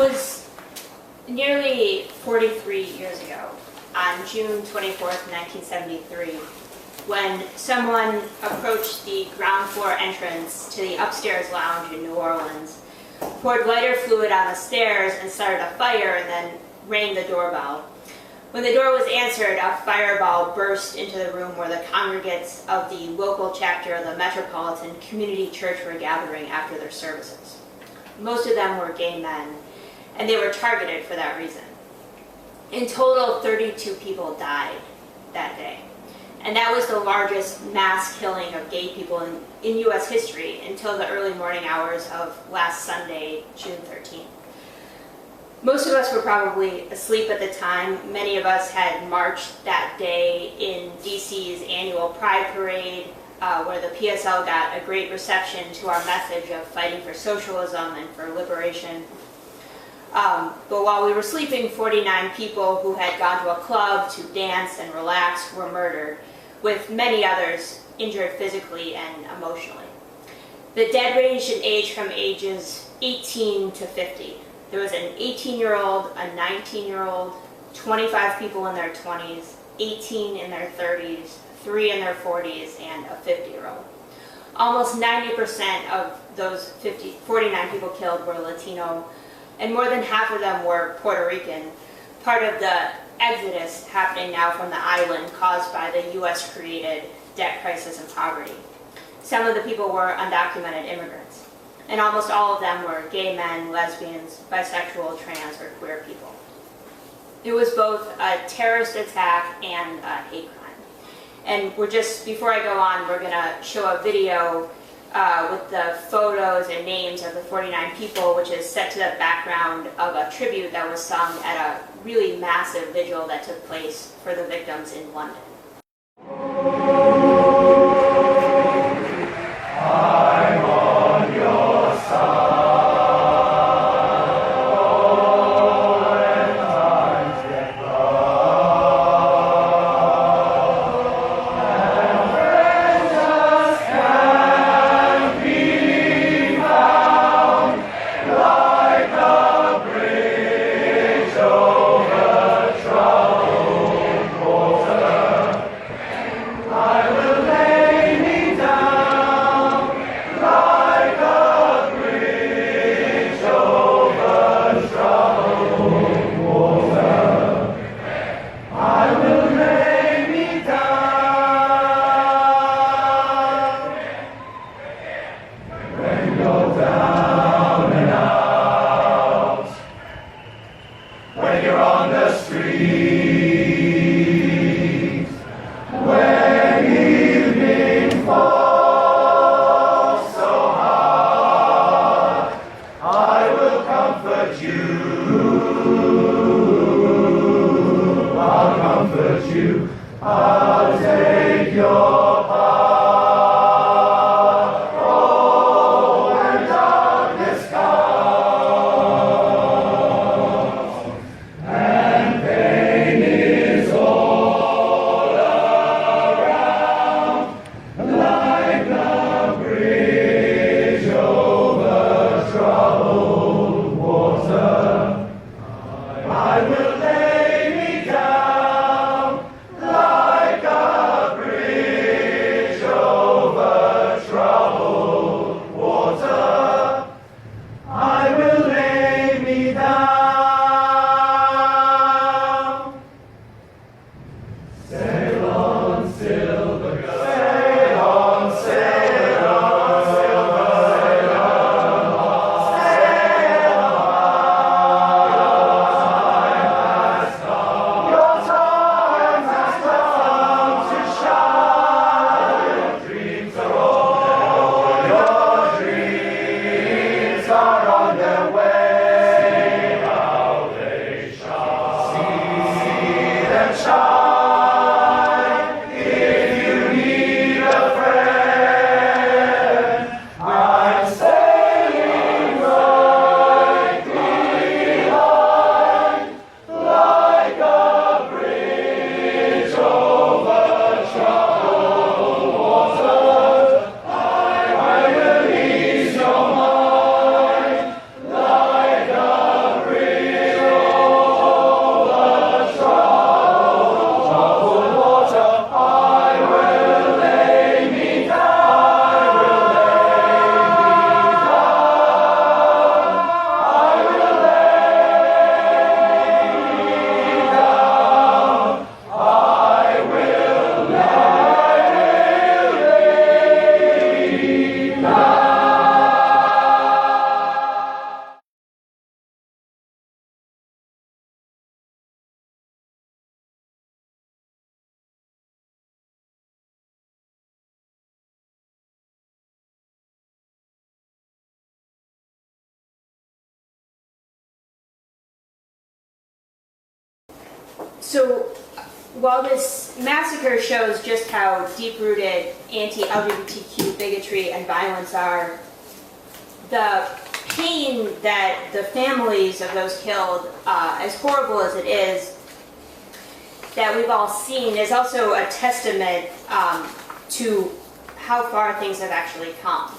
was nearly 43 years ago, on June 24th, 1973, when someone approached the ground floor entrance to the upstairs lounge in New Orleans, poured lighter fluid on the stairs and started a fire, and then rang the doorbell. When the door was answered, a fireball burst into the room where the congregates of the local chapter of the Metropolitan Community Church were gathering after their services. Most of them were gay men, and they were targeted for that reason. In total, 32 people died that day, and that was the largest mass killing of gay people in U.S. history until the early morning hours of last Sunday, June 13th. Most of us were probably asleep at the time. Many of us had marched that day in DC's annual Pride Parade, where the PSL got a great reception to our message of fighting for socialism and for liberation. But while we were sleeping, 49 people who had gone to a club to dance and relax were murdered, with many others injured physically and emotionally. The dead ranged in age from ages 18 to 50. There was an 18-year-old, a 19-year-old, 25 people in their 20s, 18 in their 30s, 3 in their 40s, and a 50-year-old. Almost 90% of those 49 people killed were Latino, and more than half of them were Puerto Rican, part of the exodus happening now from the island caused by the U.S.-created debt crisis and poverty. Some of the people were undocumented immigrants, and almost all of them were gay men, lesbians, bisexual, trans, or queer people. It was both a terrorist attack and a hate crime. And before I go on, we're going to show a video with the photos and names of the 49 people, which is set to the background of a tribute that was sung at a really massive vigil that took place for the victims in London. I'm on your side. Over troubled water. So while this massacre shows just how deep-rooted anti-LGBTQ bigotry and violence are, the pain that the families of those killed, as horrible as it is, that we've all seen, is also a testament to how far things have actually come.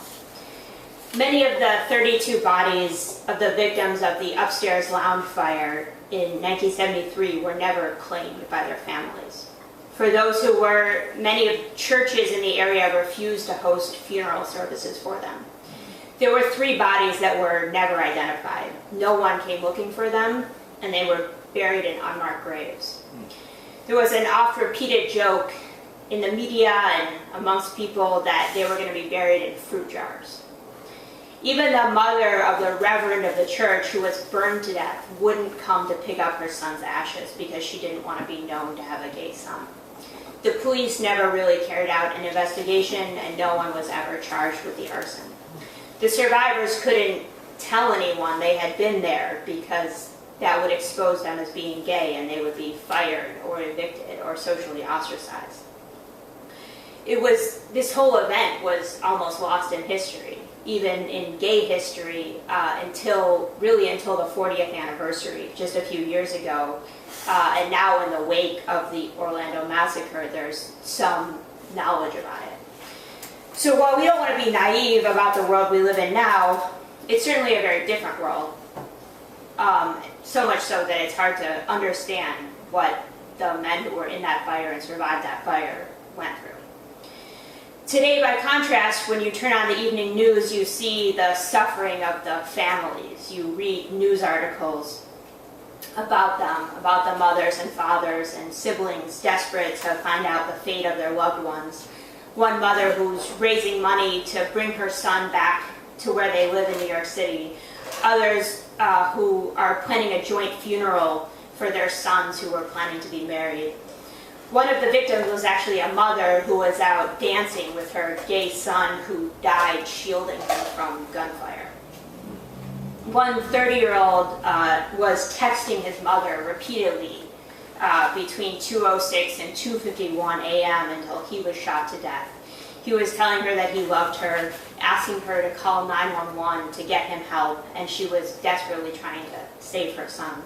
Many of the 32 bodies of the victims of the upstairs lounge fire in 1973 were never claimed by their families. For those who were, many of churches in the area refused to host funeral services for them. There were 3 bodies that were never identified. No one came looking for them, and they were buried in unmarked graves. There was an oft-repeated joke in the media and amongst people that they were going to be buried in fruit jars. Even the mother of the reverend of the church who was burned to death wouldn't come to pick up her son's ashes because she didn't want to be known to have a gay son. The police never really carried out an investigation, and no one was ever charged with the arson. The survivors couldn't tell anyone they had been there because that would expose them as being gay, and they would be fired or evicted or socially ostracized. This whole event was almost lost in history, even in gay history, until the 40th anniversary, just a few years ago. And now in the wake of the Orlando massacre, there's some knowledge about it. So while we don't want to be naive about the world we live in now, it's certainly a very different world. So much so that it's hard to understand what the men who were in that fire and survived that fire went through. Today, by contrast, when you turn on the evening news, you see the suffering of the families. You read news articles about them, about the mothers and fathers and siblings desperate to find out the fate of their loved ones. One mother who's raising money to bring her son back to where they live in New York City. Others who are planning a joint funeral for their sons who were planning to be married. One of the victims was actually a mother who was out dancing with her gay son who died shielding him from gunfire. One 30-year-old was texting his mother repeatedly between 2:06 and 2:51 a.m. until he was shot to death. He was telling her that he loved her, asking her to call 911 to get him help, and she was desperately trying to save her son.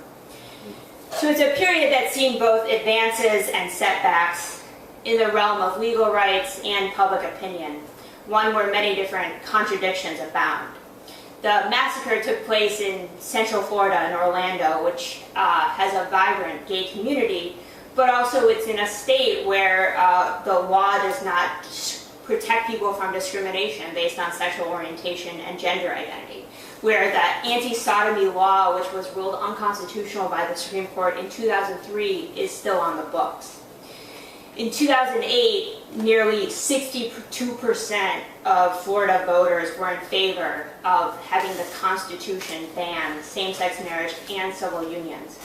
So it's a period that's seen both advances and setbacks in the realm of legal rights and public opinion, one where many different contradictions abound. The massacre took place in Central Florida in Orlando, which has a vibrant gay community, but also it's in a state where the law does not protect people from discrimination based on sexual orientation and gender identity, where the anti-sodomy law, which was ruled unconstitutional by the Supreme Court in 2003, is still on the books. In 2008, nearly 62% of Florida voters were in favor of having the Constitution ban same-sex marriage and civil unions.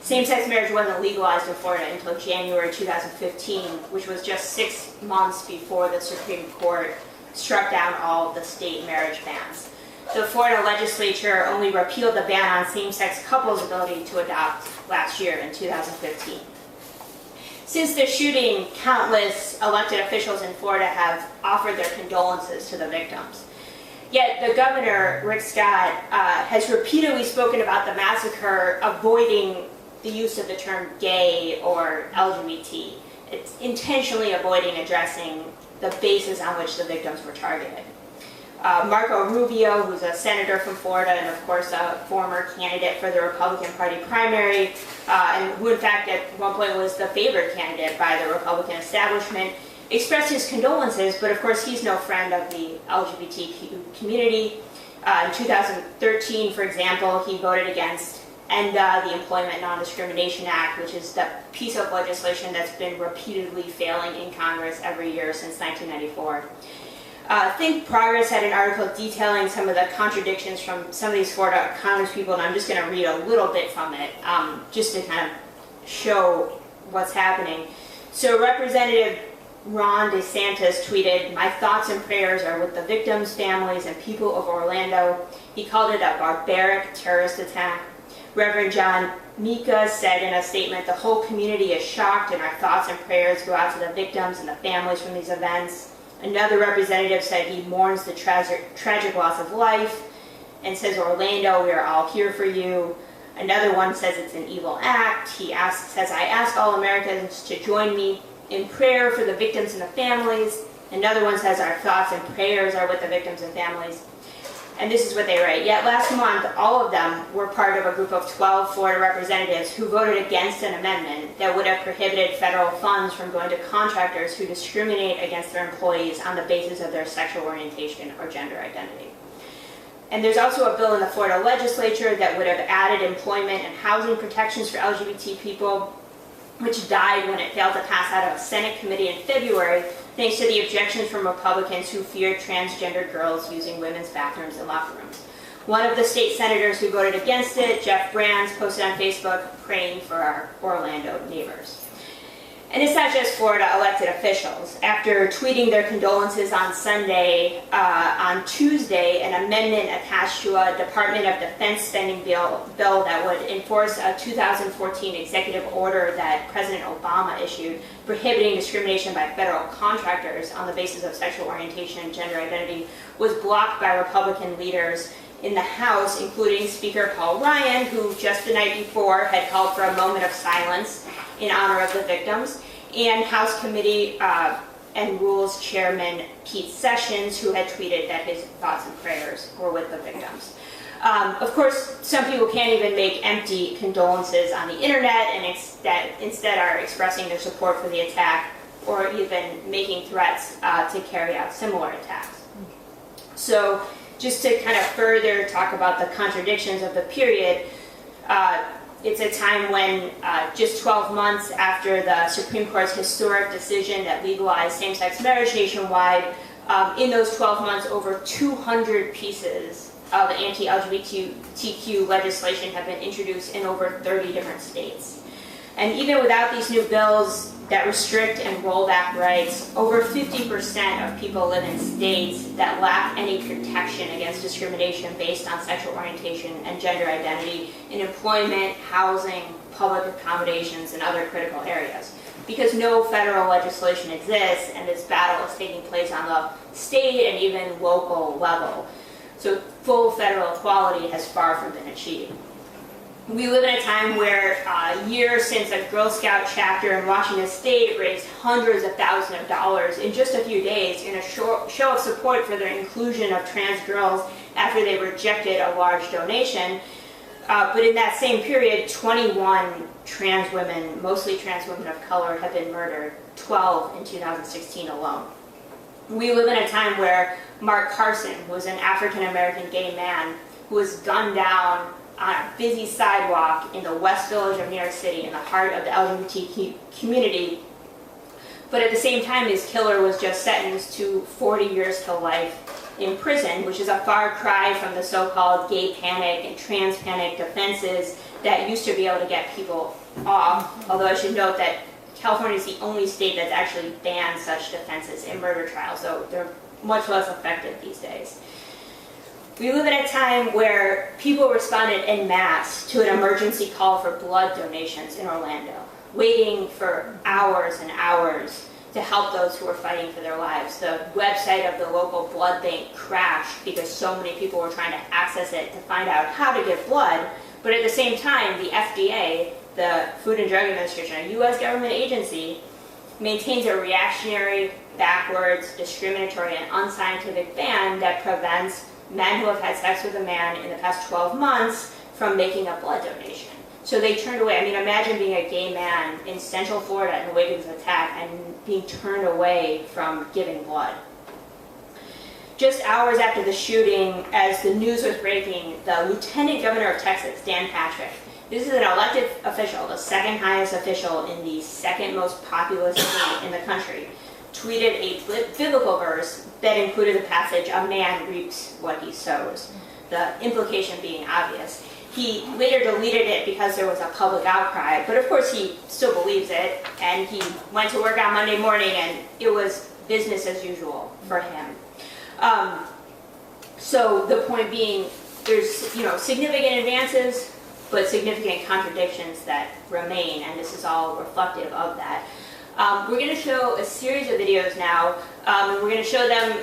Same-sex marriage wasn't legalized in Florida until January 2015, which was just 6 months before the Supreme Court struck down all of the state marriage bans. The Florida legislature only repealed the ban on same-sex couples' ability to adopt last year in 2015. Since the shooting, countless elected officials in Florida have offered their condolences to the victims. Yet the governor, Rick Scott, has repeatedly spoken about the massacre avoiding the use of the term gay or LGBT. It's intentionally avoiding addressing the basis on which the victims were targeted. Marco Rubio, who's a senator from Florida and of course a former candidate for the Republican Party primary, and who in fact at one point was the favored candidate by the Republican establishment, expressed his condolences, but of course he's no friend of the LGBTQ community. In 2013, for example, he voted against ENDA, the Employment Non-Discrimination Act, which is the piece of legislation that's been repeatedly failing in Congress every year since 1994. Think Progress had an article detailing some of the contradictions from some of these Florida congresspeople, and I'm just going to read a little bit from it, just to kind of show what's happening. So Representative Ron DeSantis tweeted, "My thoughts and prayers are with the victims, families, and people of Orlando." He called it a barbaric terrorist attack. Reverend John Mika said in a statement, "The whole community is shocked and our thoughts and prayers go out to the victims and the families from these events." Another representative said he mourns the tragic loss of life and says, "Orlando, we are all here for you." Another one says it's an evil act. He says, "I ask all Americans to join me in prayer for the victims and the families." Another one says, "Our thoughts and prayers are with the victims and families." And this is what they write. "Yet last month, all of them were part of a group of 12 Florida representatives who voted against an amendment that would have prohibited federal funds from going to contractors who discriminate against their employees on the basis of their sexual orientation or gender identity." And there's also a bill in the Florida legislature that would have added employment and housing protections for LGBT people, which died when it failed to pass out of a Senate committee in February, thanks to the objections from Republicans who feared transgender girls using women's bathrooms and locker rooms. One of the state senators who voted against it, Jeff Brands, posted on Facebook, praying for our Orlando neighbors. And it's not just Florida elected officials. After tweeting their condolences on Sunday, on Tuesday, an amendment attached to a Department of Defense spending bill that would enforce a 2014 executive order that President Obama issued prohibiting discrimination by federal contractors on the basis of sexual orientation and gender identity was blocked by Republican leaders in the House, including Speaker Paul Ryan, who just the night before had called for a moment of silence in honor of the victims, and House Committee and Rules Chairman Pete Sessions, who had tweeted that his thoughts and prayers were with the victims. Of course, some people can't even make empty condolences on the internet and instead are expressing their support for the attack or even making threats to carry out similar attacks. So just to kind of further talk about the contradictions of the period, it's a time when just 12 months after the Supreme Court's historic decision that legalized same-sex marriage nationwide, in those 12 months, over 200 pieces of anti-LGBTQ legislation have been introduced in over 30 different states. And even without these new bills that restrict and roll back rights, over 50% of people live in states that lack any protection against discrimination based on sexual orientation and gender identity in employment, housing, public accommodations, and other critical areas. Because no federal legislation exists, and this battle is taking place on the state and even local level. So full federal equality has far from been achieved. We live in a time where years since a Girl Scout chapter in Washington State raised hundreds of thousands of dollars in just a few days in a show of support for their inclusion of trans girls after they rejected a large donation. But in that same period, 21 trans women, mostly trans women of color, have been murdered, 12 in 2016 alone. We live in a time where Mark Carson, who was an African-American gay man, who was gunned down on a busy sidewalk in the West Village of New York City in the heart of the LGBT community. But at the same time, his killer was just sentenced to 40 years to life in prison, which is a far cry from the so-called gay panic and trans panic defenses that used to be able to get people off. Although I should note that California is the only state that's actually banned such defenses in murder trials, so they're much less effective these days. We live in a time where people responded en masse to an emergency call for blood donations in Orlando, waiting for hours and hours to help those who were fighting for their lives. The website of the local blood bank crashed because so many people were trying to access it to find out how to give blood, but at the same time, the FDA, the Food and Drug Administration, a U.S. government agency, maintains a reactionary, backwards, discriminatory, and unscientific ban that prevents men who have had sex with a man in the past 12 months from making a blood donation. So they turned away. I mean, imagine being a gay man in Central Florida in the wake of this attack and being turned away from giving blood. Just hours after the shooting, as the news was breaking, the Lieutenant Governor of Texas, Dan Patrick, this is an elected official, the second highest official in the second most populous state in the country, tweeted a biblical verse that included the passage, "A man reaps what he sows," the implication being obvious. He later deleted it because there was a public outcry, but of course he still believes it, and he went to work on Monday morning and it was business as usual for him. So the point being, there's significant advances but significant contradictions that remain, and this is all reflective of that. We're going to show a series of videos now, and we're going to show them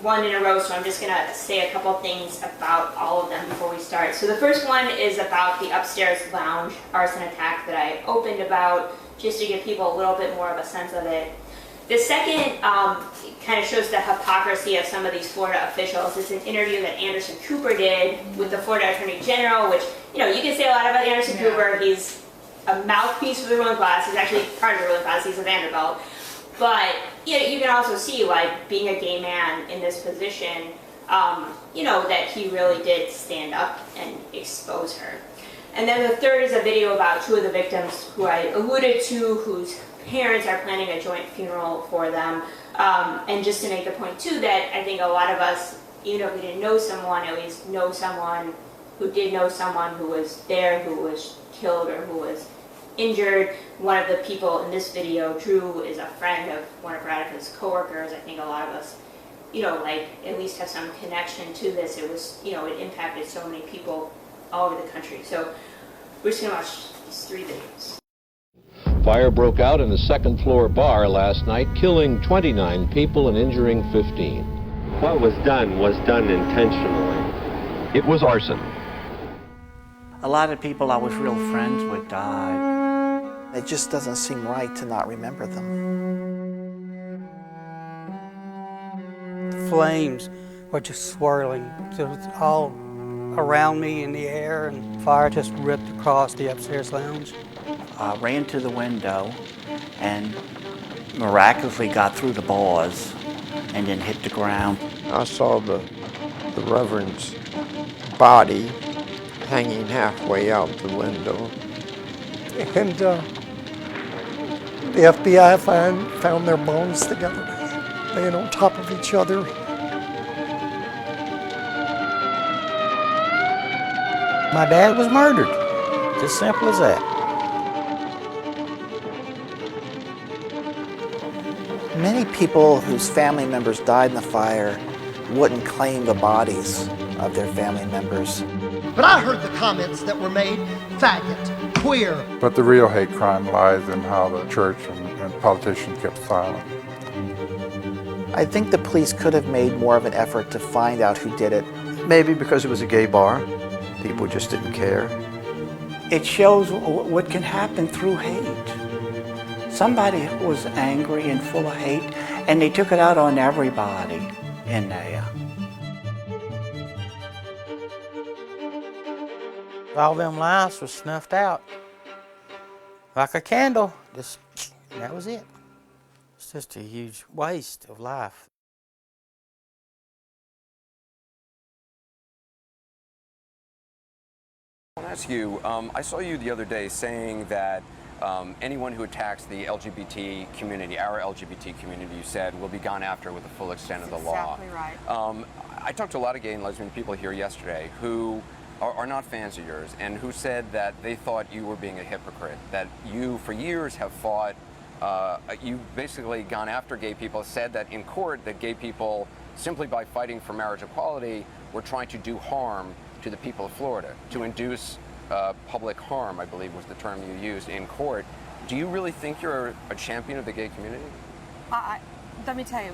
one in a row, so I'm just going to say a couple things about all of them before we start. So the first one is about the upstairs lounge arson attack that I opened about, just to give people a little bit more of a sense of it. The second kind of shows the hypocrisy of some of these Florida officials. It's an interview that Anderson Cooper did with the Florida Attorney General, which, you know, you can say a lot about Anderson Cooper. He's a mouthpiece for the ruling class. He's actually part of the ruling class. He's a Vanderbilt. But you know, you can also see why being a gay man in this position, you know, that he really did stand up and expose her. And then the third is a video about two of the victims who I alluded to, whose parents are planning a joint funeral for them. And just to make the point too that I think a lot of us, even if we didn't know someone, at least know someone who did know someone who was there, who was killed or who was injured. One of the people in this video, Drew, is a friend of one of Radica's coworkers. I think a lot of us, you know, like at least have some connection to this. It was, you know, it impacted so many people all over the country. So we're just gonna watch these three videos. Fire broke out in a second-floor bar last night, killing 29 people and injuring 15. What was done intentionally. It was arson. A lot of people I was real friends with died. It just doesn't seem right to not remember them. The flames were just swirling. So it was all around me in the air, and fire just ripped across the upstairs lounge. I ran to the window and miraculously got through the bars and then hit the ground. I saw the Reverend's body hanging halfway out the window. And the FBI found their bones together, laying on top of each other. My dad was murdered. It's as simple as that. Many people whose family members died in the fire wouldn't claim the bodies of their family members. But I heard the comments that were made, faggot, queer. But the real hate crime lies in how the church and politicians kept silent. I think the police could have made more of an effort to find out who did it. Maybe because it was a gay bar, people just didn't care. It shows what can happen through hate. Somebody was angry and full of hate, and they took it out on everybody in there. All them lives was snuffed out like a candle. Just, that was it. It's just a huge waste of life. I want to ask you, I saw you the other day saying that anyone who attacks the LGBT community, our LGBT community, you said, will be gone after with the full extent of the law. Exactly right. I talked to a lot of gay and lesbian people here yesterday who are not fans of yours and who said that they thought you were being a hypocrite, that you for years have fought, you've basically gone after gay people, said that in court that gay people, simply by fighting for marriage equality, were trying to do harm to the people of Florida, to induce public harm, I believe was the term you used in court. Do you really think you're a champion of the gay community? Let me tell you,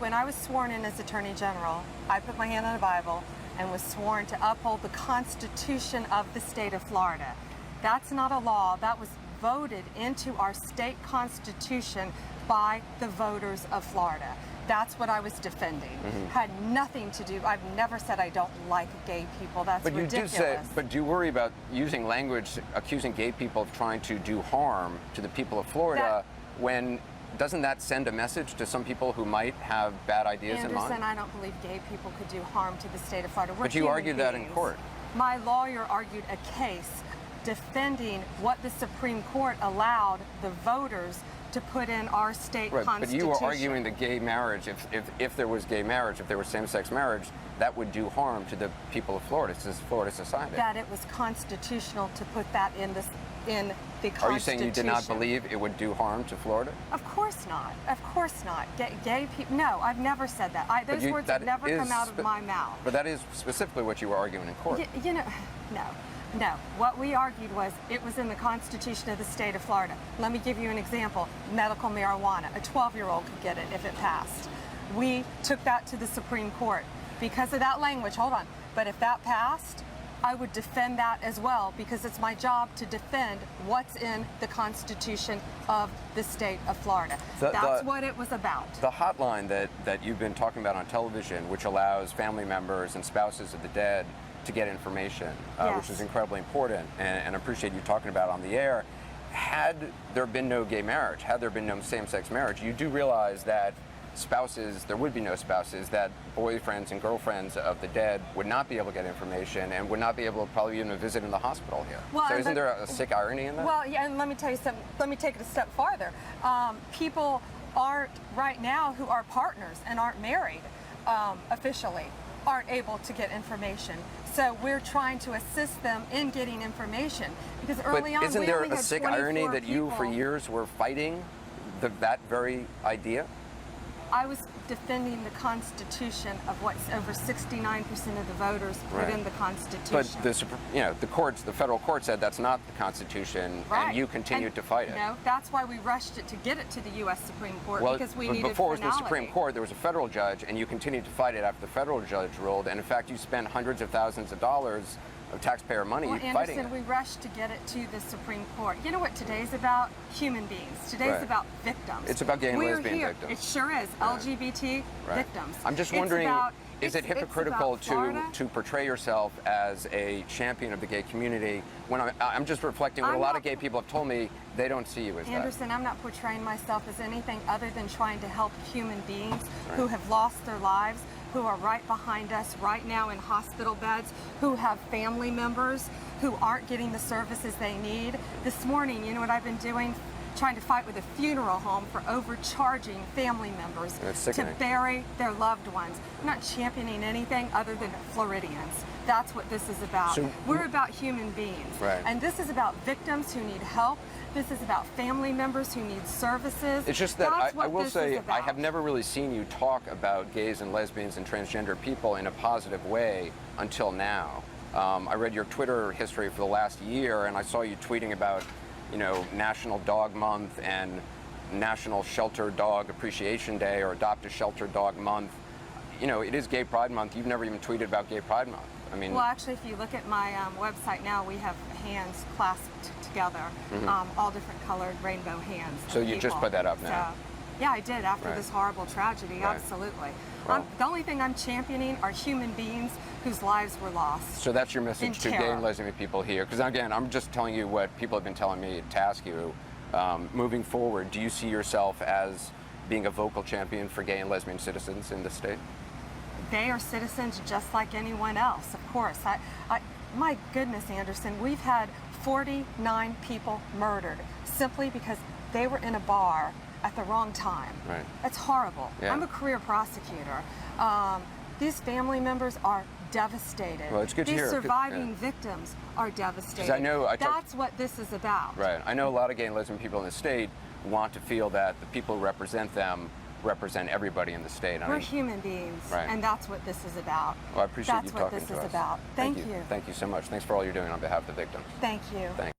when I was sworn in as Attorney General, I put my hand on a Bible and was sworn to uphold the Constitution of the state of Florida. That's not a law. That was voted into our state constitution by the voters of Florida. That's what I was defending. Had nothing to do, I've never said I don't like gay people. That's ridiculous. But you do say, but do you worry about using language accusing gay people of trying to do harm to the people of Florida when doesn't that send a message to some people who might have bad ideas in mind? Anderson, I don't believe gay people could do harm to the state of Florida. But you argued that in court. My lawyer argued a case defending what the Supreme Court allowed the voters to put in our state constitution. But you were arguing that gay marriage, if there was gay marriage, if there was same-sex marriage, that would do harm to the people of Florida, to Florida society. That it was constitutional to put that in the Constitution. Are you saying you did not believe it would do harm to Florida? Of course not. Of course not. Gay people. No, I've never said that. Those words have never come out of my mouth. But that is specifically what you were arguing in court. You know, no. No, what we argued was it was in the Constitution of the state of Florida. Let me give you an example. Medical marijuana. A 12-year-old could get it if it passed. We took that to the Supreme Court because of that language. Hold on. But if that passed, I would defend that as well, because it's my job to defend what's in the Constitution of the state of Florida. That's what it was about. The hotline that you've been talking about on television, which allows family members and spouses of the dead to get information, which is incredibly important, and I appreciate you talking about on the air. Had there been no gay marriage, had there been no same-sex marriage, you do realize that spouses, there would be no spouses, that boyfriends and girlfriends of the dead would not be able to get information and would not be able to probably even visit in the hospital here. Well, so isn't there a sick irony in that? Well, yeah, and let me tell you something, let me take it a step farther. People aren't, right now, who are partners and aren't married officially, aren't able to get information. So we're trying to assist them in getting information, because early on isn't we there only a had sick 24 irony that you people. for years were fighting that very idea? I was defending the Constitution of what's over 69% of the voters put in the Constitution. But the federal court said that's not the Constitution, and you continued to fight it. No, that's why we rushed it to get it to the U.S. Supreme Court, because we needed before it was finality. the Supreme Court, there was a federal judge, and you continued to fight it after the federal judge ruled. And in fact, you spent hundreds of thousands of dollars of taxpayer money fighting it. Anderson, we rushed to get it to the Supreme Court. You know what today's about? Human beings. Today's about victims. It's about gay and lesbian victims. It sure is. LGBT victims. I'm just wondering, is it hypocritical to portray yourself as a champion of the gay community when I'm just reflecting what a lot of gay people have told me they don't see you as Anderson, I'm not portraying myself as anything other than trying to help human beings who have lost their lives, who are right behind us right now in hospital beds, who have family members who aren't getting the services they need. This morning, you know what I've been doing? Trying to fight with a funeral home for overcharging family members to bury their loved ones. I'm not championing anything other than Floridians. That's what this is about. So, we're about human beings. And this is about victims who need help. This is about family members who need services. It's just that I will say I have never really seen you talk about gays and lesbians and transgender people in a positive way until now. I read your Twitter history for the last year, and I saw you tweeting about, National Dog Month and National Shelter Dog Appreciation Day, or Adopt a Shelter Dog Month. It is Gay Pride Month. You've never even tweeted about Gay Pride Month. I mean, well, actually, if you look at my website now, we have hands clasped together, all different colored rainbow hands. So you just put that up now? So, yeah, I did after this horrible tragedy. Absolutely. Well, the only thing I'm championing are human beings whose lives were lost. So that's your message to gay and lesbian people here? Because again, I'm just telling you what people have been telling me to ask you. Moving forward, do you see yourself as being a vocal champion for gay and lesbian citizens in the state? They are citizens just like anyone else, of course. My goodness, Anderson, we've had 49 people murdered simply because they were in a bar at the wrong time. That's horrible. I'm a career prosecutor. These family members are devastated. Well, it's good to hear. These surviving victims are devastated. That's what this is about. I know a lot of gay and lesbian people in the state want to feel that the people who represent them represent everybody in the state. We're human beings, and that's what this is about. Well, I appreciate you talking to us. That's what this is about. Thank you. Thank you so much. Thanks for all you're doing on behalf of the victims. Thank you. Thanks.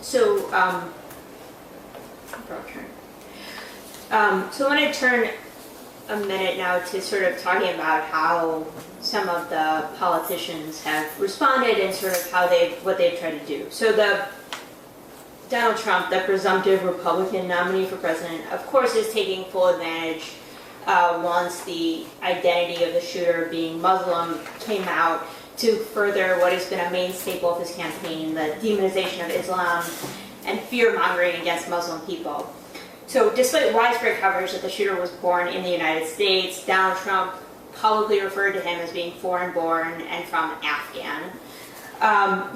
So I want to turn a minute now to sort of talking about how some of the politicians have responded and sort of how what they've tried to do. So Donald Trump, the presumptive Republican nominee for president, of course is taking full advantage once the identity of the shooter being Muslim came out to further what has been a main staple of his campaign, the demonization of Islam and fear-mongering against Muslim people. So despite widespread coverage that the shooter was born in the United States, Donald Trump publicly referred to him as being foreign-born and from Afghan.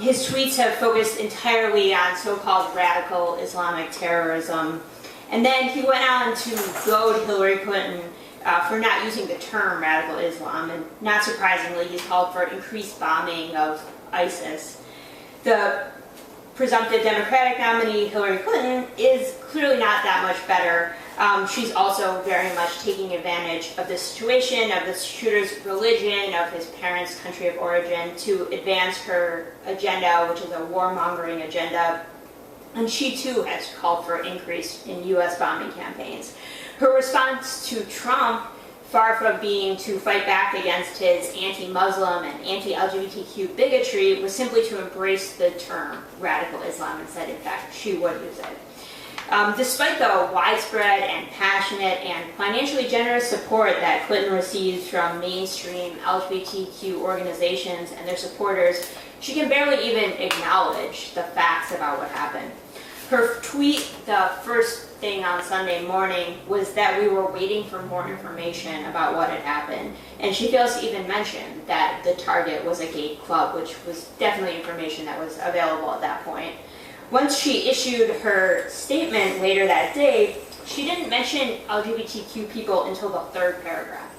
His tweets have focused entirely on so-called radical Islamic terrorism. And then he went on to goad Hillary Clinton for not using the term radical Islam. And not surprisingly, he's called for increased bombing of ISIS. The presumptive Democratic nominee, Hillary Clinton, is clearly not that much better. She's also very much taking advantage of the situation, of the shooter's religion, of his parents' country of origin, to advance her agenda, which is a warmongering agenda. And she too has called for an increase in U.S. bombing campaigns. Her response to Trump, far from being to fight back against his anti-Muslim and anti-LGBTQ bigotry, was simply to embrace the term radical Islam and said, in fact, she would use it. Despite the widespread and passionate and financially generous support that Clinton receives from mainstream LGBTQ organizations and their supporters, she can barely even acknowledge the facts about what happened. Her tweet, the first thing on Sunday morning, was that we were waiting for more information about what had happened. And she fails to even mention that the target was a gay club, which was definitely information that was available at that point. Once she issued her statement later that day, she didn't mention LGBTQ people until the third paragraph.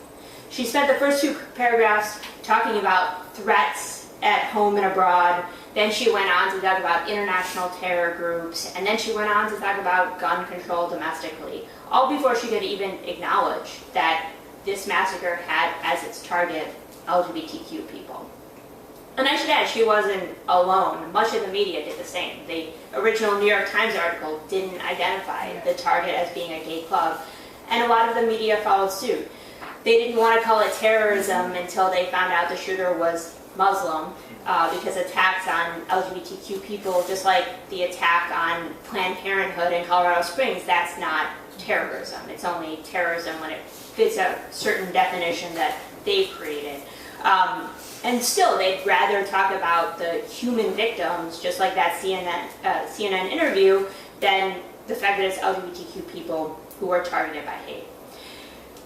She spent the first two paragraphs talking about threats at home and abroad. Then she went on to talk about international terror groups, and then she went on to talk about gun control domestically, all before she could even acknowledge that this massacre had as its target LGBTQ people. And I should add, she wasn't alone. Much of the media did the same. The original New York Times article didn't identify the target as being a gay club, and a lot of the media followed suit. They didn't want to call it terrorism until they found out the shooter was Muslim, because attacks on LGBTQ people, just like the attack on Planned Parenthood in Colorado Springs, that's not terrorism. It's only terrorism when it fits a certain definition that they've created. And still, they'd rather talk about the human victims, just like that CNN interview, than the fact that it's LGBTQ people who are targeted by hate.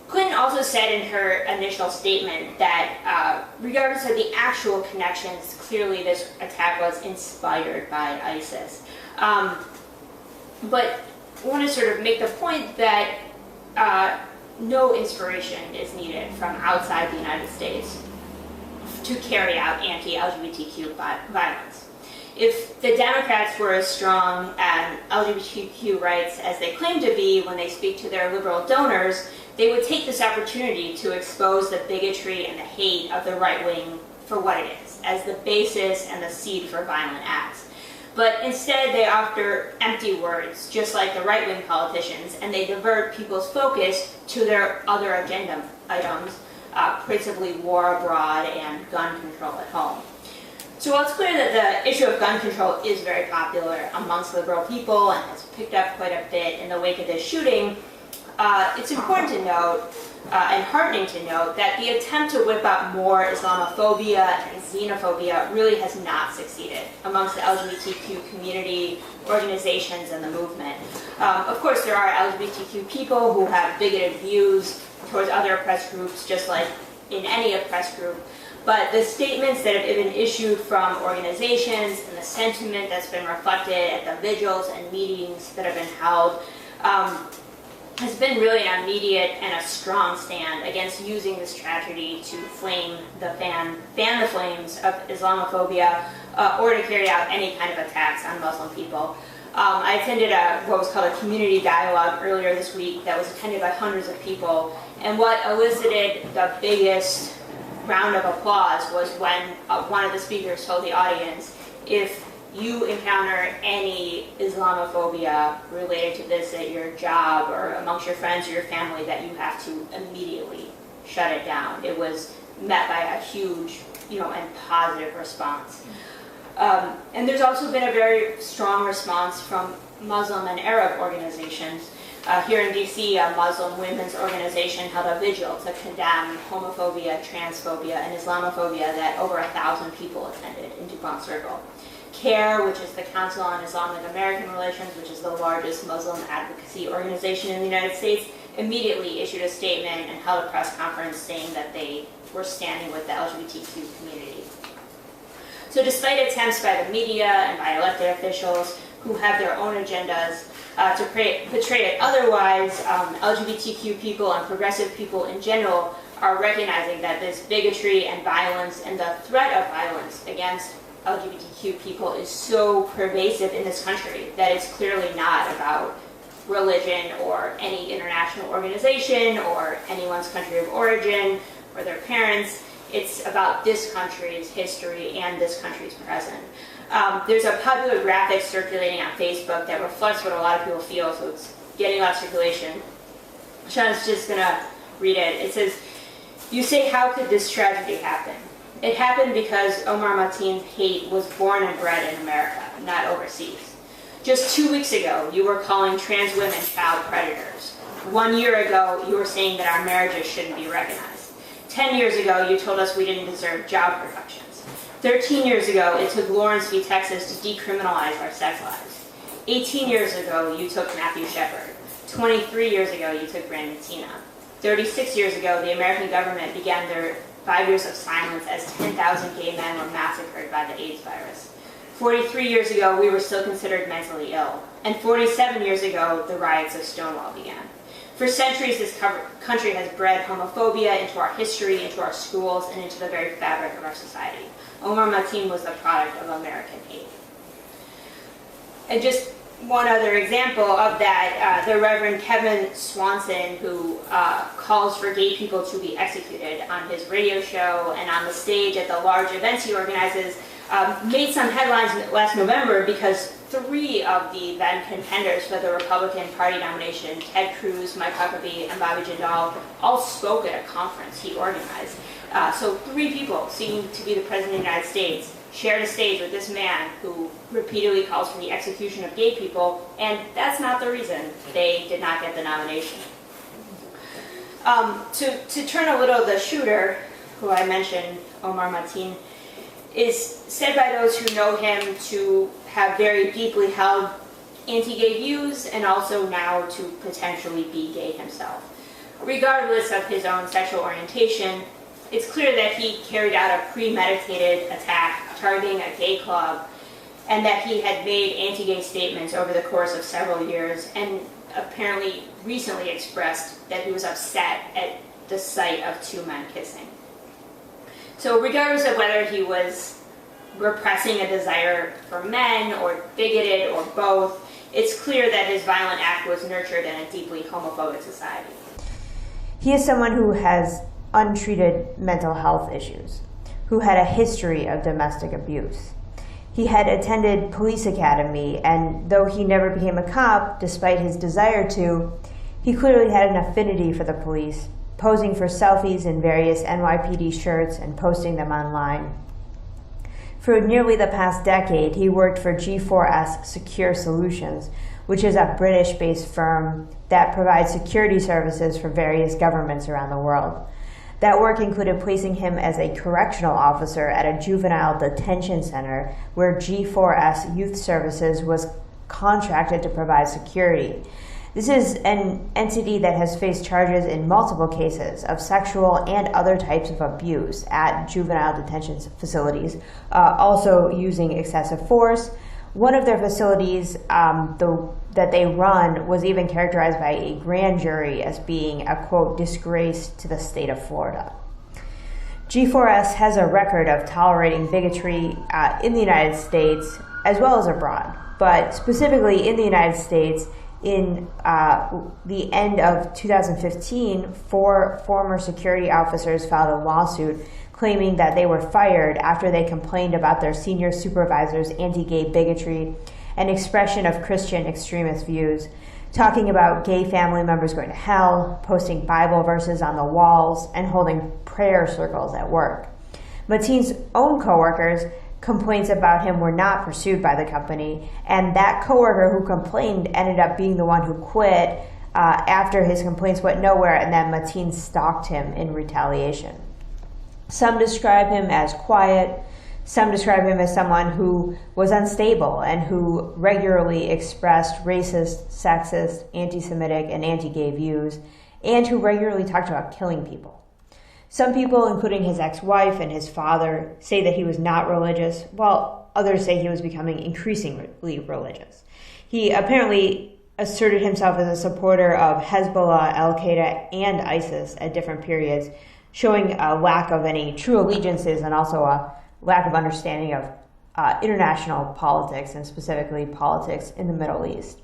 Clinton also said in her initial statement that regardless of the actual connections, clearly this attack was inspired by ISIS. But I want to sort of make the point that no inspiration is needed from outside the United States to carry out anti-LGBTQ violence. If the Democrats were as strong on LGBTQ rights as they claim to be when they speak to their liberal donors, they would take this opportunity to expose the bigotry and the hate of the right wing for what it is, as the basis and the seed for violent acts. But instead, they offer empty words, just like the right-wing politicians, and they divert people's focus to their other agenda items, principally war abroad and gun control at home. So while it's clear that the issue of gun control is very popular amongst liberal people and has picked up quite a bit in the wake of this shooting, it's important to note and heartening to note that the attempt to whip up more Islamophobia and xenophobia really has not succeeded amongst the LGBTQ community, organizations, and the movement. Of course, there are LGBTQ people who have bigoted views towards other oppressed groups, just like in any oppressed group. But the statements that have been issued from organizations and the sentiment that's been reflected at the vigils and meetings that have been held has been really an immediate and a strong stand against using this tragedy to fan the flames of Islamophobia or to carry out any kind of attacks on Muslim people. I attended what was called a community dialogue earlier this week that was attended by hundreds of people, and what elicited the biggest round of applause was when one of the speakers told the audience, if you encounter any Islamophobia related to this at your job or amongst your friends or your family, that you have to immediately shut it down. It was met by a huge, and positive response. And there's also been a very strong response from Muslim and Arab organizations. Here in DC, a Muslim women's organization held a vigil to condemn homophobia, transphobia, and Islamophobia that over 1,000 people attended in DuPont Circle. CARE, which is the Council on Islamic American Relations, which is the largest Muslim advocacy organization in the United States, immediately issued a statement and held a press conference saying that they were standing with the LGBTQ community. So despite attempts by the media and by elected officials who have their own agendas to portray it otherwise, LGBTQ people and progressive people in general are recognizing that this bigotry and violence and the threat of violence against LGBTQ people is so pervasive in this country that it's clearly not about religion or any international organization or anyone's country of origin or their parents. It's about this country's history and this country's present. There's a popular graphic circulating on Facebook that reflects what a lot of people feel, so it's getting a lot of circulation. Sean's just going to read it. It says, "You say, how could this tragedy happen? It happened because Omar Mateen's hate was born and bred in America, not overseas. Just 2 weeks ago, you were calling trans women child predators. 1 year ago, you were saying that our marriages shouldn't be recognized. 10 years ago, you told us we didn't deserve job protections. 13 years ago, it took Lawrence v. Texas to decriminalize our sex lives. 18 years ago, you took Matthew Shepard. 23 years ago, you took Brandon Tina. 36 years ago, the American government began their 5 years of silence as 10,000 gay men were massacred by the AIDS virus. 43 years ago, we were still considered mentally ill. And 47 years ago, the riots of Stonewall began. For centuries, this country has bred homophobia into our history, into our schools, and into the very fabric of our society. Omar Mateen was the product of American hate." And just one other example of that, the Reverend Kevin Swanson, who calls for gay people to be executed on his radio show and on the stage at the large events he organizes, made some headlines last November because 3 of the then contenders for the Republican Party nomination, Ted Cruz, Mike Huckabee, and Bobby Jindal, all spoke at a conference he organized. So 3 people seeking to be the President of the United States shared a stage with this man who repeatedly calls for the execution of gay people, and that's not the reason they did not get the nomination. To turn a little, the shooter, who I mentioned, Omar Mateen, is said by those who know him to have very deeply held anti-gay views and also now to potentially be gay himself. Regardless of his own sexual orientation, it's clear that he carried out a premeditated attack targeting a gay club and that he had made anti-gay statements over the course of several years and apparently recently expressed that he was upset at the sight of 2 men kissing. So regardless of whether he was repressing a desire for men or bigoted or both, it's clear that his violent act was nurtured in a deeply homophobic society. He is someone who has untreated mental health issues, who had a history of domestic abuse. He had attended police academy, and though he never became a cop, despite his desire to, he clearly had an affinity for the police, posing for selfies in various NYPD shirts and posting them online. For nearly the past decade, he worked for G4S Secure Solutions, which is a British-based firm that provides security services for various governments around the world. That work included placing him as a correctional officer at a juvenile detention center where G4S Youth Services was contracted to provide security. This is an entity that has faced charges in multiple cases of sexual and other types of abuse at juvenile detention facilities, also using excessive force. One of their facilities that they run was even characterized by a grand jury as being a, quote, disgrace to the state of Florida. G4S has a record of tolerating bigotry in the United States as well as abroad, but specifically in the United States. In the end of 2015, 4 former security officers filed a lawsuit claiming that they were fired after they complained about their senior supervisor's anti-gay bigotry and expression of Christian extremist views, talking about gay family members going to hell, posting Bible verses on the walls, and holding prayer circles at work. Mateen's own coworkers' complaints about him were not pursued by the company, and that coworker who complained ended up being the one who quit after his complaints went nowhere, and then Mateen stalked him in retaliation. Some describe him as quiet. Some describe him as someone who was unstable and who regularly expressed racist, sexist, anti-Semitic, and anti-gay views, and who regularly talked about killing people. Some people, including his ex-wife and his father, say that he was not religious, while others say he was becoming increasingly religious. He apparently asserted himself as a supporter of Hezbollah, Al-Qaeda, and ISIS at different periods, showing a lack of any true allegiances and also a lack of understanding of international politics, and specifically politics in the Middle East.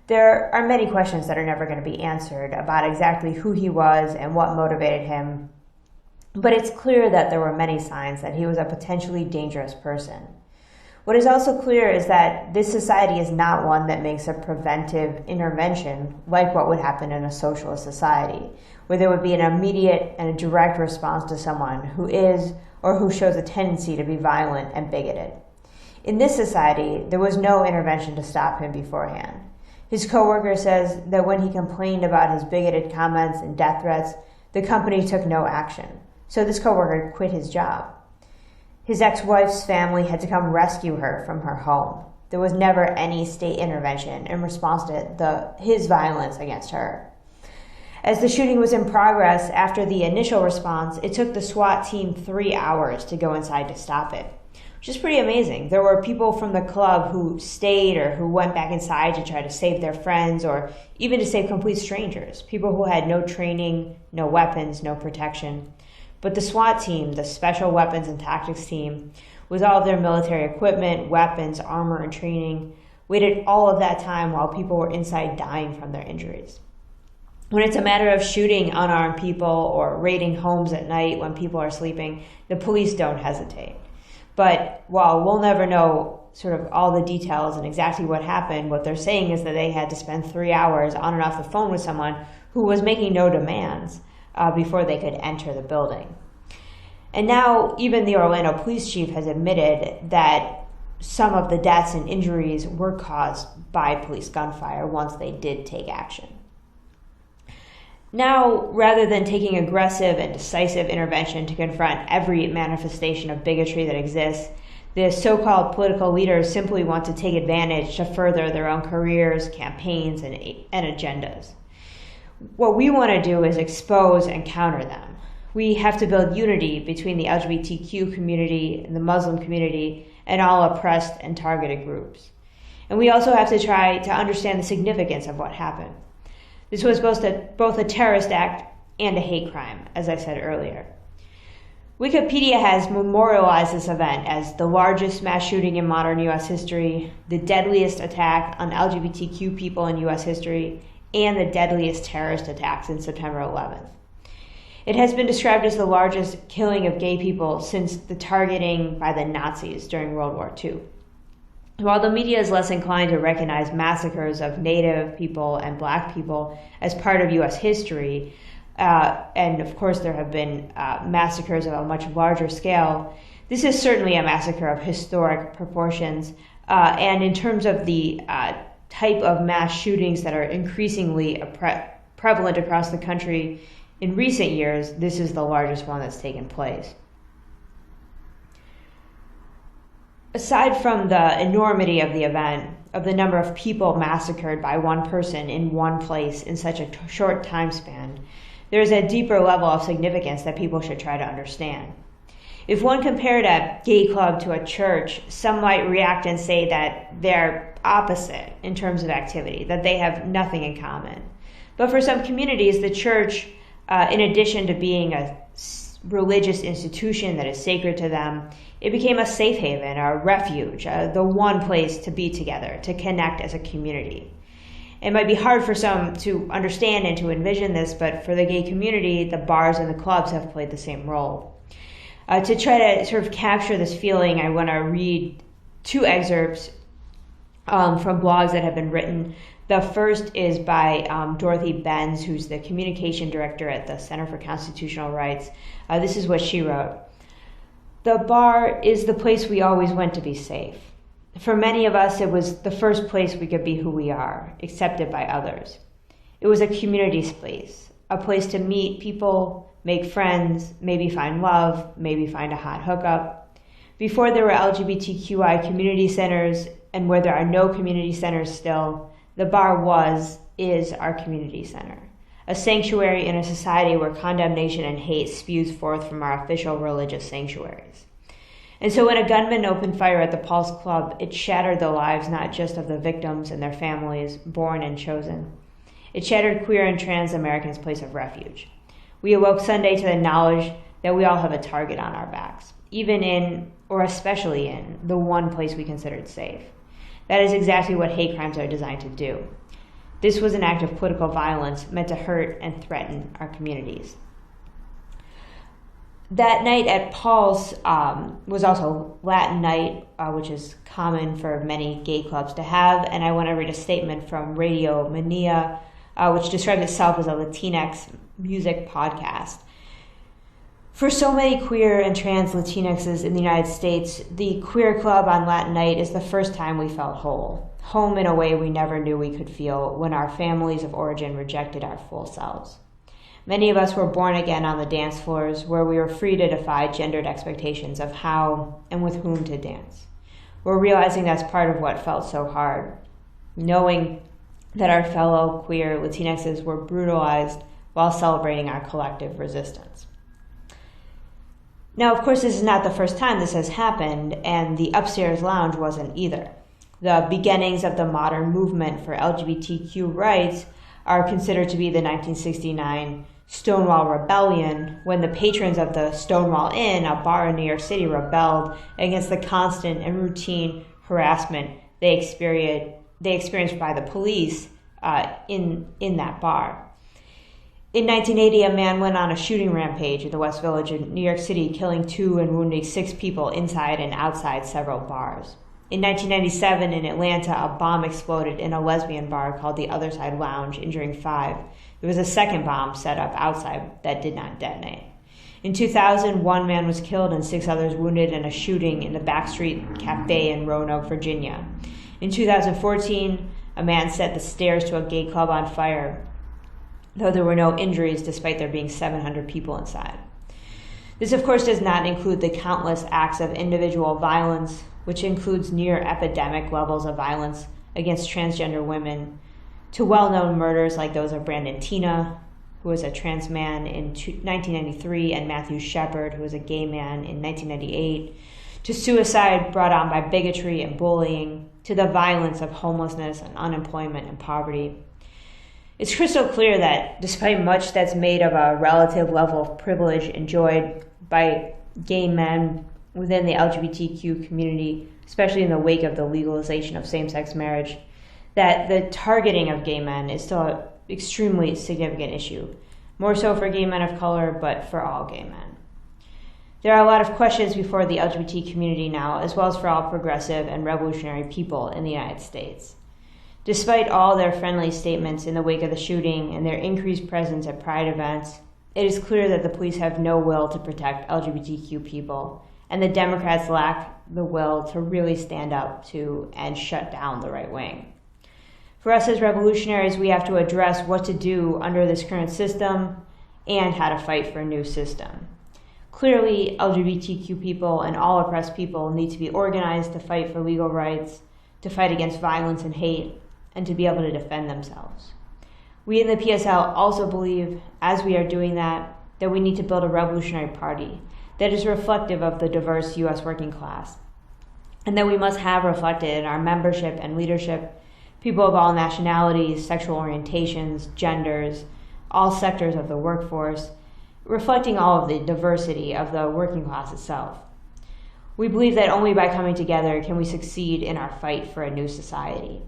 There are many questions that are never going to be answered about exactly who he was and what motivated him, but it's clear that there were many signs that he was a potentially dangerous person. What is also clear is that this society is not one that makes a preventive intervention like what would happen in a socialist society, where there would be an immediate and a direct response to someone who is or who shows a tendency to be violent and bigoted. In this society, there was no intervention to stop him beforehand. His coworker says that when he complained about his bigoted comments and death threats, the company took no action. So this coworker quit his job. His ex-wife's family had to come rescue her from her home. There was never any state intervention in response to his violence against her. As the shooting was in progress, after the initial response, it took the SWAT team 3 hours to go inside to stop it, which is pretty amazing. There were people from the club who stayed or who went back inside to try to save their friends or even to save complete strangers, people who had no training, no weapons, no protection. But the SWAT team, the Special Weapons and Tactics team, with all of their military equipment, weapons, armor, and training, waited all of that time while people were inside dying from their injuries. When it's a matter of shooting unarmed people or raiding homes at night when people are sleeping, the police don't hesitate. But while we'll never know sort of all the details and exactly what happened, what they're saying is that they had to spend 3 hours on and off the phone with someone who was making no demands before they could enter the building. And now even the Orlando police chief has admitted that some of the deaths and injuries were caused by police gunfire once they did take action. Now, rather than taking aggressive and decisive intervention to confront every manifestation of bigotry that exists, the so-called political leaders simply want to take advantage to further their own careers, campaigns, and agendas. What we want to do is expose and counter them. We have to build unity between the LGBTQ community and the Muslim community and all oppressed and targeted groups. And we also have to try to understand the significance of what happened. This was both a terrorist act and a hate crime, as I said earlier. Wikipedia has memorialized this event as the largest mass shooting in modern U.S. history, the deadliest attack on LGBTQ people in U.S. history, and the deadliest terrorist attack since September 11th. It has been described as the largest killing of gay people since the targeting by the Nazis during World War II. While the media is less inclined to recognize massacres of Native people and Black people as part of U.S. history, and of course there have been massacres of a much larger scale, this is certainly a massacre of historic proportions, and in terms of the type of mass shootings that are increasingly prevalent across the country in recent years, this is the largest one that's taken place. Aside from the enormity of the event, of the number of people massacred by one person in one place in such a short time span, there is a deeper level of significance that people should try to understand. If one compared a gay club to a church, some might react and say that they're opposite in terms of activity, that they have nothing in common. But for some communities, the church, in addition to being a religious institution that is sacred to them, it became a safe haven, a refuge, the one place to be together, to connect as a community. It might be hard for some to understand and to envision this, but for the gay community, the bars and the clubs have played the same role. To try to sort of capture this feeling, I want to read two excerpts from blogs that have been written. The first is by Dorothy Benz, who's the communication director at the Center for Constitutional Rights. This is what she wrote. "The bar is the place we always went to be safe. For many of us, it was the first place we could be who we are, accepted by others. It was a community space, a place to meet people, make friends, maybe find love, maybe find a hot hookup. Before there were LGBTQI community centers, and where there are no community centers still, the bar is our community center, a sanctuary in a society where condemnation and hate spews forth from our official religious sanctuaries. And so when a gunman opened fire at the Pulse Club, it shattered the lives not just of the victims and their families, born and chosen. It shattered queer and trans Americans' place of refuge. We awoke Sunday to the knowledge that we all have a target on our backs, even in, or especially in, the one place we considered safe. That is exactly what hate crimes are designed to do. This was an act of political violence meant to hurt and threaten our communities." That night at Pulse was also Latin night, which is common for many gay clubs to have, and I want to read a statement from Radio Mania, which describes itself as a Latinx music podcast. "For so many queer and trans Latinxes in the United States, the queer club on Latin night is the first time we felt whole, home in a way we never knew we could feel when our families of origin rejected our full selves. Many of us were born again on the dance floors where we were free to defy gendered expectations of how and with whom to dance. We're realizing that's part of what felt so hard, knowing that our fellow queer Latinxes were brutalized while celebrating our collective resistance." Now, of course, this is not the first time this has happened, and the Upstairs Lounge wasn't either. The beginnings of the modern movement for LGBTQ rights are considered to be the 1969 Stonewall Rebellion, when the patrons of the Stonewall Inn, a bar in New York City, rebelled against the constant and routine harassment they experienced by the police in that bar. In 1980, a man went on a shooting rampage in the West Village in New York City, killing 2 and wounding 6 people inside and outside several bars. In 1997, in Atlanta, a bomb exploded in a lesbian bar called the Other Side Lounge, injuring 5. There was a second bomb set up outside that did not detonate. In 2000, 1 man was killed and 6 others wounded in a shooting in the Backstreet Cafe in Roanoke, Virginia. In 2014, a man set the stairs to a gay club on fire, though there were no injuries despite there being 700 people inside. This, of course, does not include the countless acts of individual violence, which includes near epidemic levels of violence against transgender women, to well-known murders like those of Brandon Teena, who was a trans man in 1993, and Matthew Shepard, who was a gay man in 1998, to suicide brought on by bigotry and bullying, to the violence of homelessness and unemployment and poverty. It's crystal clear that despite much that's made of a relative level of privilege enjoyed by gay men within the LGBTQ community, especially in the wake of the legalization of same-sex marriage, that the targeting of gay men is still an extremely significant issue, more so for gay men of color, but for all gay men. There are a lot of questions before the LGBT community now, as well as for all progressive and revolutionary people in the United States. Despite all their friendly statements in the wake of the shooting and their increased presence at pride events, it is clear that the police have no will to protect LGBTQ people, and the Democrats lack the will to really stand up to and shut down the right wing. For us as revolutionaries, we have to address what to do under this current system and how to fight for a new system. Clearly, LGBTQ people and all oppressed people need to be organized to fight for legal rights, to fight against violence and hate, and to be able to defend themselves. We in the PSL also believe, as we are doing that we need to build a revolutionary party that is reflective of the diverse U.S. working class, and that we must have reflected in our membership and leadership people of all nationalities, sexual orientations, genders, all sectors of the workforce, reflecting all of the diversity of the working class itself. We believe that only by coming together can we succeed in our fight for a new society.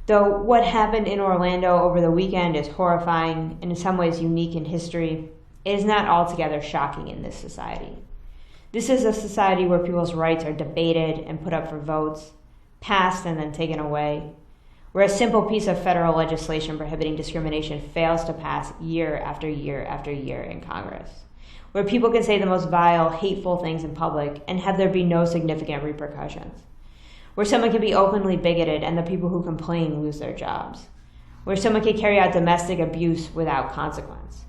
Though what happened in Orlando over the weekend is horrifying and in some ways unique in history, it is not altogether shocking in this society. This is a society where people's rights are debated and put up for votes, passed and then taken away, where a simple piece of federal legislation prohibiting discrimination fails to pass year after year after year in Congress, where people can say the most vile, hateful things in public and have there be no significant repercussions, where someone can be openly bigoted and the people who complain lose their jobs, where someone can carry out domestic abuse without consequence.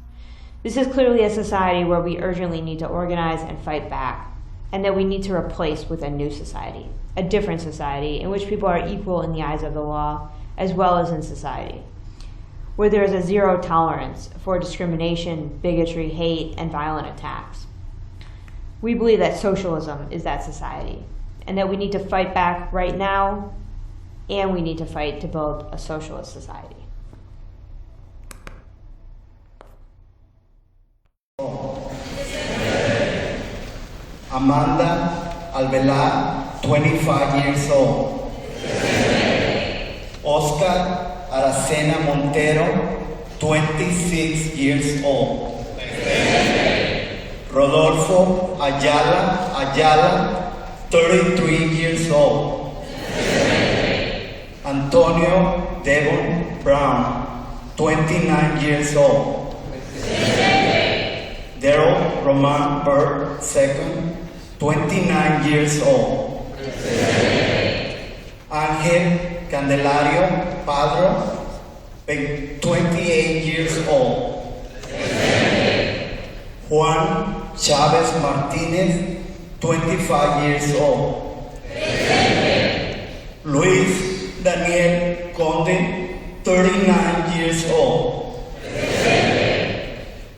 This is clearly a society where we urgently need to organize and fight back, and that we need to replace with a new society, a different society in which people are equal in the eyes of the law as well as in society, where there is a zero tolerance for discrimination, bigotry, hate, and violent attacks. We believe that socialism is that society, and that we need to fight back right now, and we need to fight to build a socialist society. Amanda Alvelar, 25 years old. Oscar Aracena Montero, 26 years old. Rodolfo Ayala, 33 years old. Antonio Devon Brown, 29 years old. Daryl Roman Bird II, 29 years old. Ángel Candelario Padro, 28 years old. Juan Chavez Martinez, 25 years old. Luis Daniel Conde, 39 years old.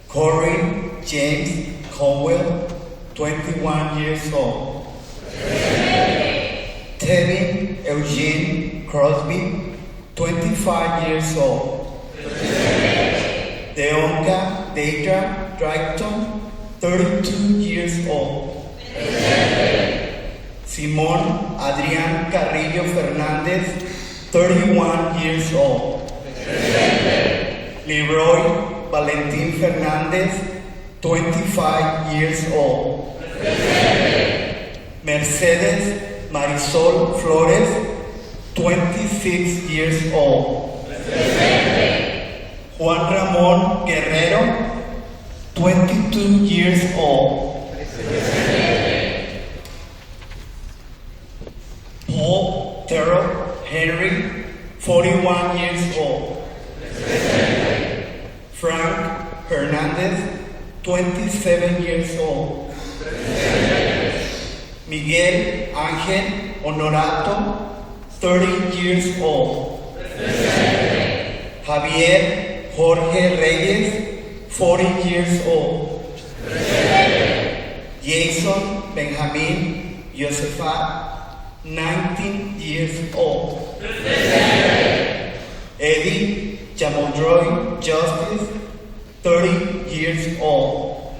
Corey James Conwell, 21 years old. Tevin Eugene Crosby, 25 years old. Deonka Deidra Drayton, 32 years old. Simón Adrián Carrillo Fernández, 31 years old. Leroy Valentín Fernández, 25 years old. Mercedes Marisol Flores, 26 years old. Juan Ramón Guerrero, 22 years old. Paul Terrell Henry, 41 years old. Frank Hernandez, 27 years old. Miguel Ángel Honorato, 30 years old. Javier Jorge Reyes, 40 years old. Jason Benjamin Josephat, 19 years old. Eddie Chamondroy Justice, 30 years old.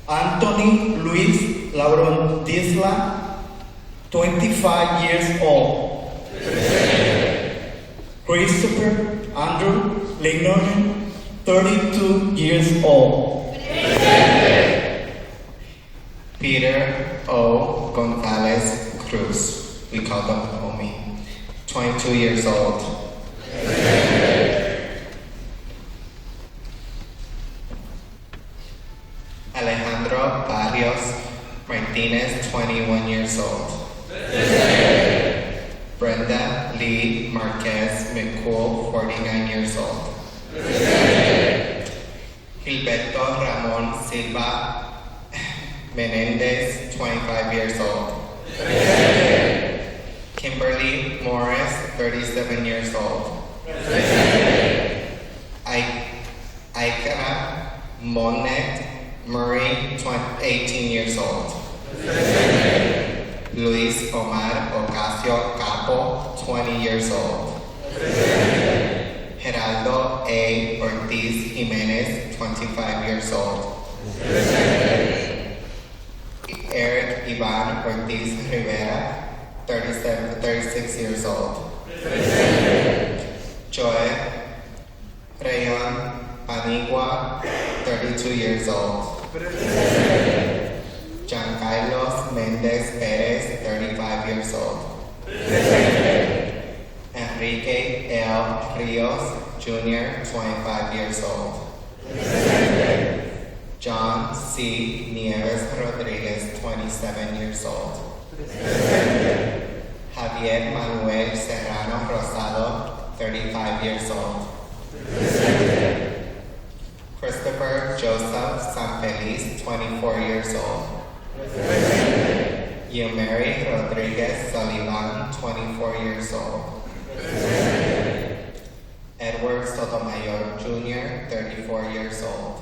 Anthony Luis Lauron Disla, 25 years old. Christopher Andrew Lignon, 32 years old. Peter O. Gonzalez Cruz, we call them Homie, 22 years old. Alejandro Barrios Martinez, 21 years old. Brenda Lee Marquez McCool, 49 years old. Gilberto Ramon Silva Menendez, 25 years old. Kimberly Morris, 37 years old. Aikara Monet Murray, 18 years old. Luis Omar Ocasio Capo, 20 years old. Geraldo A. Ortiz Jimenez, 25 years old. Eric Ivan Ortiz Rivera, 36 years old. Joy Rayon Panigua, 32 years old. Giancarlos Mendez Perez, 35 years old. Enrique L. Rios Jr., 25 years old. John C. Nieves Rodriguez, 27 years old. Javier Manuel Serrano Rosado, 35 years old. Christopher Joseph Sanfeliz, 24 years old. Yumeri Rodriguez Sullivan, 24 years old. Edward Sotomayor Jr., 34 years old.